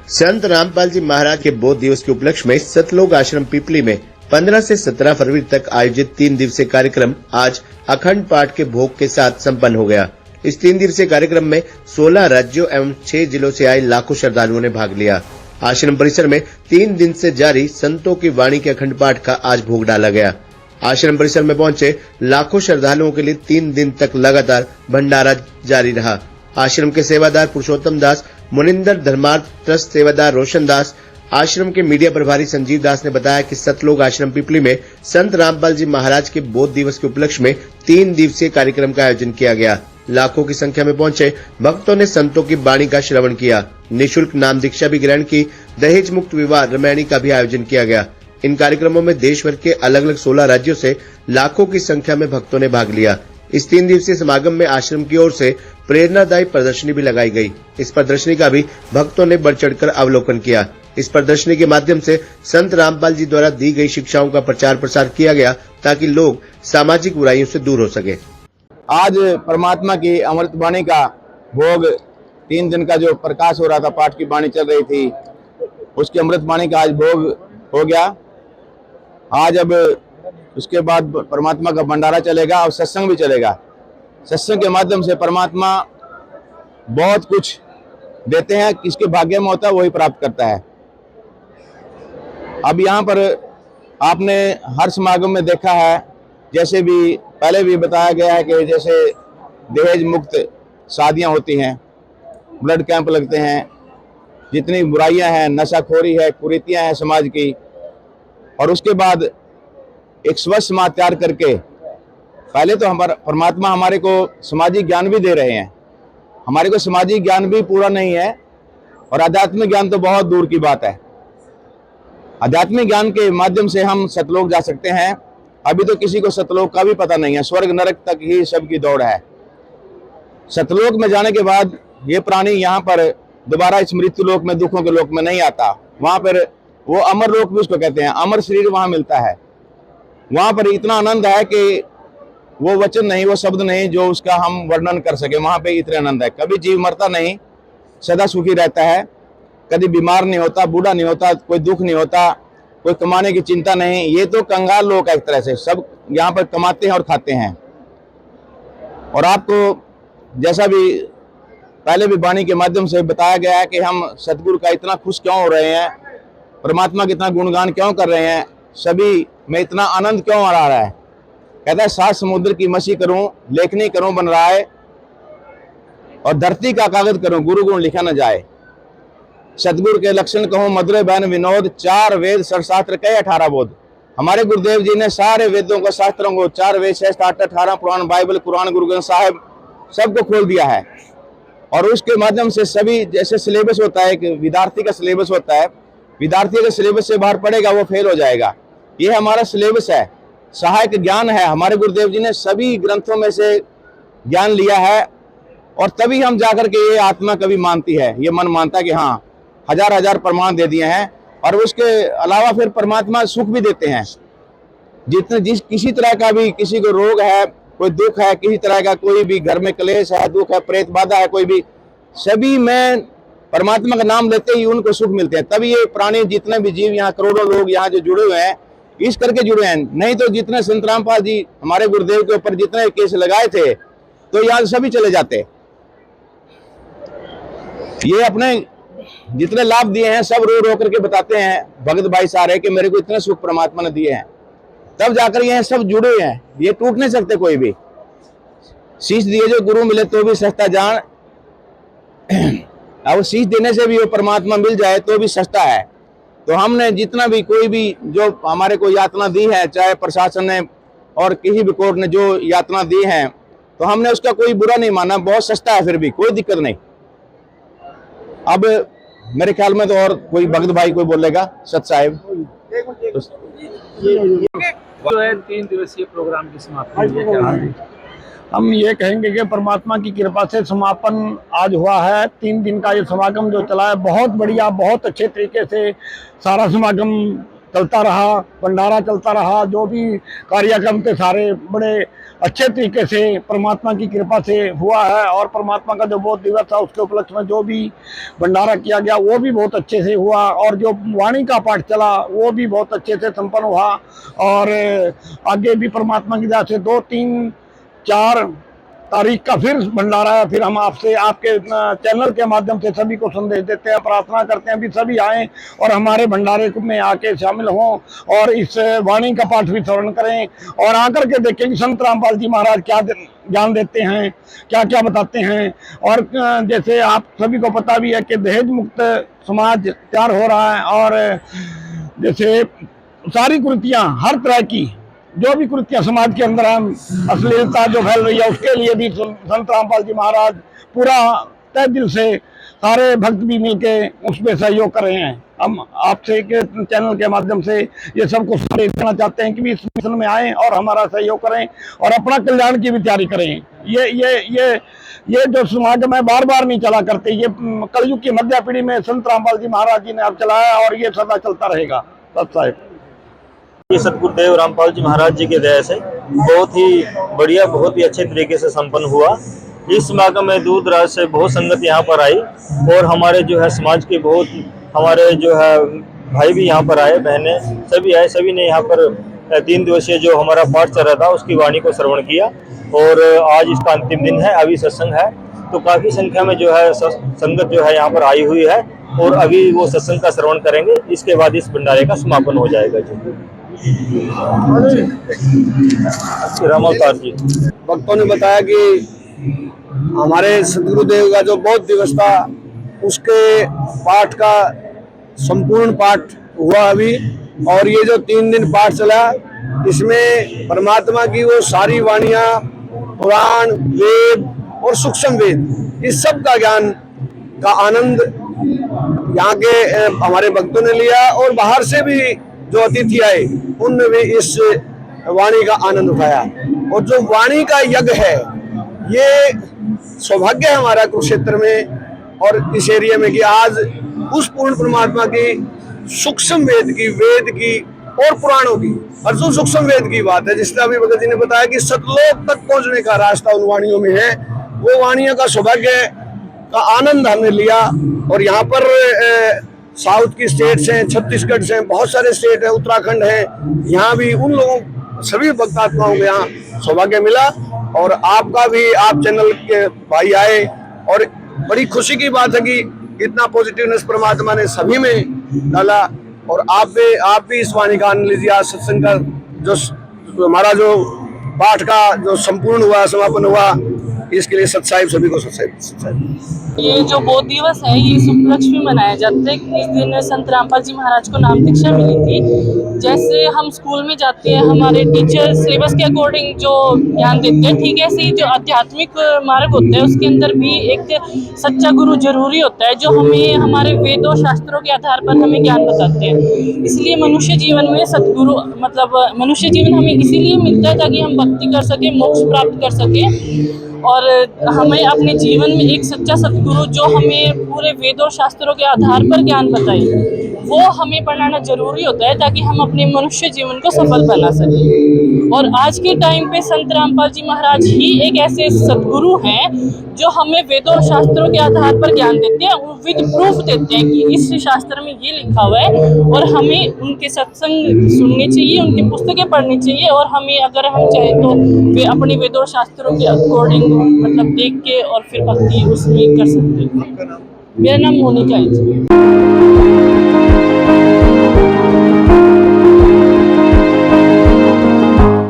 संत रामपाल जी महाराज के बोध दिवस के उपलक्ष्य में सतलोक आश्रम पिपली में 15 से 17 फरवरी तक आयोजित 3 दिवसीय कार्यक्रम आज अखंड पाठ के भोग के साथ संपन्न हो गया। इस 3 दिवसीय कार्यक्रम में 16 राज्यों एवं 6 जिलों से आए लाखों श्रद्धालुओं ने भाग लिया। आश्रम परिसर में 3 दिन से जारी संतों की वाणी के अखंड पाठ का आज भोग डाला गया। आश्रम परिसर में पहुंचे लाखों श्रद्धालुओं के लिए 3 दिन तक लगातार भंडारा जारी रहा। आश्रम के सेवादार पुरुषोत्तम दास, मुनिंदर धर्मार्थ ट्रस्ट सेवादार रोशन दास, आश्रम के मीडिया प्रभारी संजीव दास ने बताया कि सतलोक आश्रम पिपली में संत रामपाल जी महाराज के बोध दिवस के उपलक्ष्य में 3 दिवसीय कार्यक्रम का आयोजन किया गया। लाखों की संख्या में पहुंचे भक्तों ने संतों की वाणी का श्रवण किया। निःशुल्क नाम दीक्षा भी ग्रहण की। दहेज मुक्त विवाह रामायणी का भी आयोजन किया गया। इन कार्यक्रमों में देश भर के अलग अलग 16 राज्यों से लाखों की संख्या में भक्तों ने भाग लिया। इस 3 दिवसीय समागम में आश्रम की ओर से प्रेरणादायी प्रदर्शनी भी लगाई गई। इस प्रदर्शनी का भी भक्तों ने बढ़ चढ़कर अवलोकन किया। इस प्रदर्शनी के माध्यम से संत रामपाल जी द्वारा दी गई शिक्षाओं का प्रचार प्रसार किया गया ताकि लोग सामाजिक बुराइयों से दूर हो सके। आज परमात्मा की अमृत वाणी का भोग 3 दिन का जो प्रकाश हो रहा था, पाठ की वाणी चल रही थी, उसकी अमृत वाणी का आज भोग हो गया। आज अब उसके बाद परमात्मा का भंडारा चलेगा और सत्संग भी चलेगा। सत्संग के माध्यम से परमात्मा बहुत कुछ देते हैं, किसके भाग्य में होता है वही प्राप्त करता है। अब यहाँ पर आपने हर समागम में देखा है, जैसे भी पहले भी बताया गया है कि जैसे दहेज मुक्त शादियाँ होती हैं, ब्लड कैंप लगते हैं, जितनी बुराइयां हैं, नशाखोरी है, कुरीतियां हैं समाज की, और उसके बाद एक स्वस्थ समाज तैयार करके पहले तो हमारा परमात्मा हमारे को सामाजिक ज्ञान भी दे रहे हैं। हमारे को सामाजिक ज्ञान भी पूरा नहीं है और आध्यात्मिक ज्ञान तो बहुत दूर की बात है। आध्यात्मिक ज्ञान के माध्यम से हम सतलोक जा सकते हैं। अभी तो किसी को सतलोक का भी पता नहीं है, स्वर्ग नरक तक ही सबकी दौड़ है। सतलोक में जाने के बाद ये प्राणी यहाँ पर दोबारा इस मृत्यु लोक में, दुखों के लोक में नहीं आता। वहां पर वो अमर लोक भी उसको कहते हैं, अमर शरीर वहां मिलता है। वहां पर इतना आनंद है कि वो वचन नहीं, वो शब्द नहीं जो उसका हम वर्णन कर सके। वहां पे इतना आनंद है, कभी जीव मरता नहीं, सदा सुखी रहता है, कभी बीमार नहीं होता, बूढ़ा नहीं होता, कोई दुख नहीं होता, कोई कमाने की चिंता नहीं। ये तो कंगाल लोग है एक तरह से, सब यहाँ पर कमाते हैं और खाते हैं। और आपको जैसा भी पहले भी वाणी के माध्यम से बताया गया है कि हम सतगुरु का इतना खुश क्यों हो रहे हैं, परमात्मा का इतना गुणगान क्यों कर रहे हैं, सभी में इतना आनंद क्यों आ रहा है। कहता है 7 समुद्र की मछली करूं, लेखनी करूं बन रहा है, और धरती का कागज करूं, गुरु गुण लिखा न जाए। सतगुरु के लक्षण कहूं, मधुर बहन विनोद, 4 वेद 6 शास्त्र कहे 18 बोध। हमारे गुरुदेव जी ने सारे वेदों को, शास्त्रों को, 4 वेद 6 8 18 पुराण, बाइबल, कुरान, गुरु ग्रंथ साहिब सबको खोल दिया है। और उसके माध्यम से सभी, जैसे सिलेबस होता है, एक विद्यार्थी का सिलेबस होता है, विद्यार्थी अगर सिलेबस से बाहर पड़ेगा वो फेल हो जाएगा। ये हमारा सिलेबस है, सहायक ज्ञान है। हमारे गुरुदेव जी ने सभी ग्रंथों में से ज्ञान लिया है, और तभी हम जाकर के ये आत्मा कभी मानती है, ये मन मानता है कि हाँ, हजार प्रमाण दे दिए हैं। और उसके अलावा फिर परमात्मा सुख भी देते हैं। किसी तरह का भी, किसी को रोग है, कोई दुख है, किसी तरह का कोई भी घर में क्लेश है, दुख है, प्रेत बाधा है, कोई भी, सभी में परमात्मा का नाम लेते ही उनको सुख मिलते हैं। तभी ये प्राणी, जितने भी जीव यहाँ, करोड़ों लोग यहाँ जो जुड़े हुए हैं, इस करके जुड़े हैं। नहीं तो जितने संत रामपाल जी हमारे गुरुदेव के ऊपर जितने केस लगाए थे, तो यहाँ सभी चले जाते। ये अपने जितने लाभ दिए हैं सब रो रो करके बताते हैं भगत भाई सारे कि मेरे को इतने सुख परमात्मा ने दिए हैं, तब जाकर ये सब जुड़े हैं। ये टूट नहीं सकते कोई भी। शीश दिए जो गुरु मिले तो भी सस्ता जान, अब शीश देने से भी वो परमात्मा मिल जाए तो भी सस्ता है। तो हमने जितना भी, कोई भी जो हमारे को यातना दी है, चाहे प्रशासन ने और किसी भी कोर्ट ने जो यातना दी है, तो हमने उसका कोई बुरा नहीं माना, बहुत सस्ता है, फिर भी कोई दिक्कत नहीं। अब मेरे ख्याल में तो और कोई भगत भाई कोई बोलेगा, सत साहिब। जो है 3 दिवसीय प्रोग्राम की समाप्ति, हम ये कहेंगे कि परमात्मा की कृपा से समापन आज हुआ है। 3 दिन का ये समागम जो चला है, बहुत बढ़िया, बहुत अच्छे तरीके से सारा समागम चलता रहा, भंडारा चलता रहा, जो भी कार्यक्रम थे सारे बड़े अच्छे तरीके से परमात्मा की कृपा से हुआ है। और परमात्मा का जो बोध दिवस था उसके उपलक्ष्य में जो भी भंडारा किया गया वो भी बहुत अच्छे से हुआ, और जो वाणी का पाठ चला वो भी बहुत अच्छे से संपन्न हुआ। और आगे भी परमात्मा की दया से 2, 3, 4 तारीख का फिर भंडारा है। फिर हम आपसे आपके चैनल के माध्यम से सभी को संदेश देते हैं, प्रार्थना करते हैं भी सभी आएँ और हमारे भंडारे में आके शामिल हों और इस वाणी का पाठ भी श्रवण करें और आकर के देखें कि संत रामपाल जी महाराज क्या ज्ञान देते हैं, क्या क्या बताते हैं। और जैसे आप सभी को पता भी है कि दहेज मुक्त समाज तैयार हो रहा है, और जैसे सारी कुरीतियाँ, हर तरह की जो भी कुरीतियाँ समाज के अंदर हम अश्लीलता जो फैल रही है उसके लिए भी संत रामपाल जी महाराज पूरा तहे दिल से सारे भक्त भी मिलके उस पर सहयोग कर रहे हैं। हम आपसे के चैनल के माध्यम से ये सबको संदेश देना चाहते हैं कि भी इस मिशन में आएँ और हमारा सहयोग करें और अपना कल्याण की भी तैयारी करें। ये जो समागम है बार बार नहीं चला करते, ये कलयुग की मध्य पीढ़ी में संत रामपाल जी महाराज जी ने अब चलाया और ये सदा चलता रहेगा। साहब ये सतगुरुदेव रामपाल जी महाराज जी के दया से बहुत ही बढ़िया, बहुत ही अच्छे तरीके से संपन्न हुआ। इस समागम में दूर दराज से बहुत संगत यहाँ पर आई और हमारे जो है समाज के बहुत हमारे जो है भाई भी यहाँ पर आए, बहनें सभी आए। सभी ने यहाँ पर 3 दिवसीय जो हमारा पाठ चल रहा था उसकी वाणी को श्रवण किया और आज इसका अंतिम दिन है। अभी सत्संग है तो काफ़ी संख्या में जो है संगत जो है यहाँ पर आई हुई है और अभी वो सत्संग का श्रवण करेंगे। इसके बाद इस भंडारे का समापन हो जाएगा। रामावतार जी भक्तों ने बताया कि हमारे सदगुरुदेव का जो बोध दिवस था उसके पाठ का संपूर्ण पाठ हुआ अभी, और ये जो 3 दिन पाठ चला इसमें परमात्मा की वो सारी वाणियाँ, पुराण, वेद और सूक्ष्म वेद, इस सब का ज्ञान का आनंद यहाँ के हमारे भक्तों ने लिया और बाहर से भी जो अतिथि आए उनने भी इस वाणी का आनंद उठाया। और जो वाणी का यज्ञ है ये सौभाग्य है हमारा कुरुक्षेत्र में और इस एरिया में कि आज उस पूर्ण परमात्मा की सूक्ष्म वेद की और पुराणों की, और जो सूक्ष्म वेद की बात है, जिस तरह अभी भगत जी ने बताया कि सतलोक तक पहुंचने का रास्ता उन वाणियों में है, वो वाणियों का सौभाग्य का आनंद हमने लिया। और यहाँ पर साउथ की स्टेट्स हैं, छत्तीसगढ़ से बहुत सारे स्टेट हैं, उत्तराखंड है, यहाँ भी उन लोगों सभी भक्तात्माओं को यहाँ सौभाग्य मिला। और आपका भी, आप चैनल के भाई आए और बड़ी खुशी की बात है कि इतना पॉजिटिवनेस परमात्मा ने सभी में डाला। और आप भी इस वाणी का आनंद लीजिए। आज सत्संग का जो हमारा जो पाठ का जो संपूर्ण हुआ, समापन हुआ, इसके लिए सत्साहिब सभी को सत्साहिब। ये जो बोध दिवस है ये इस उपलक्ष्य में मनाया जाता है। इस दिन संत रामपाल जी महाराज को नाम दीक्षा मिली थी। जैसे हम स्कूल में जाते हैं, हमारे टीचर सिलेबस के अकॉर्डिंग जो ज्ञान देते हैं, ठीक है, ऐसे ही जो आध्यात्मिक मार्ग होता है उसके अंदर भी एक सच्चा गुरु जरूरी होता है, जो हमें हमारे वेदों शास्त्रों के आधार पर हमें ज्ञान बताते हैं। इसलिए मनुष्य जीवन में सतगुरु मतलब मनुष्य जीवन हमें इसीलिए मिलता है ताकि हम भक्ति कर सकें, मोक्ष प्राप्त कर सकें। और हमें अपने जीवन में एक सच्चा सतगुरु जो हमें पूरे वेदों शास्त्रों के आधार पर ज्ञान बताए वो हमें बनाना जरूरी होता है ताकि हम अपने मनुष्य जीवन को सफल बना सकें। और आज के टाइम पे संत रामपाल जी महाराज ही एक ऐसे सतगुरु हैं जो हमें वेदों शास्त्रों के आधार पर ज्ञान देते हैं, विद प्रूफ देते हैं कि इस शास्त्र में ये लिखा हुआ है। और हमें उनके सत्संग सुनने चाहिए, उनकी पुस्तकें पढ़नी चाहिए, और हमें अगर हम चाहे तो वे अपने वेदों शास्त्रों के अकॉर्डिंग मतलब देख के और फिर भक्ति उसमें कर सकते हैं। मेरा नाम मोनिका है।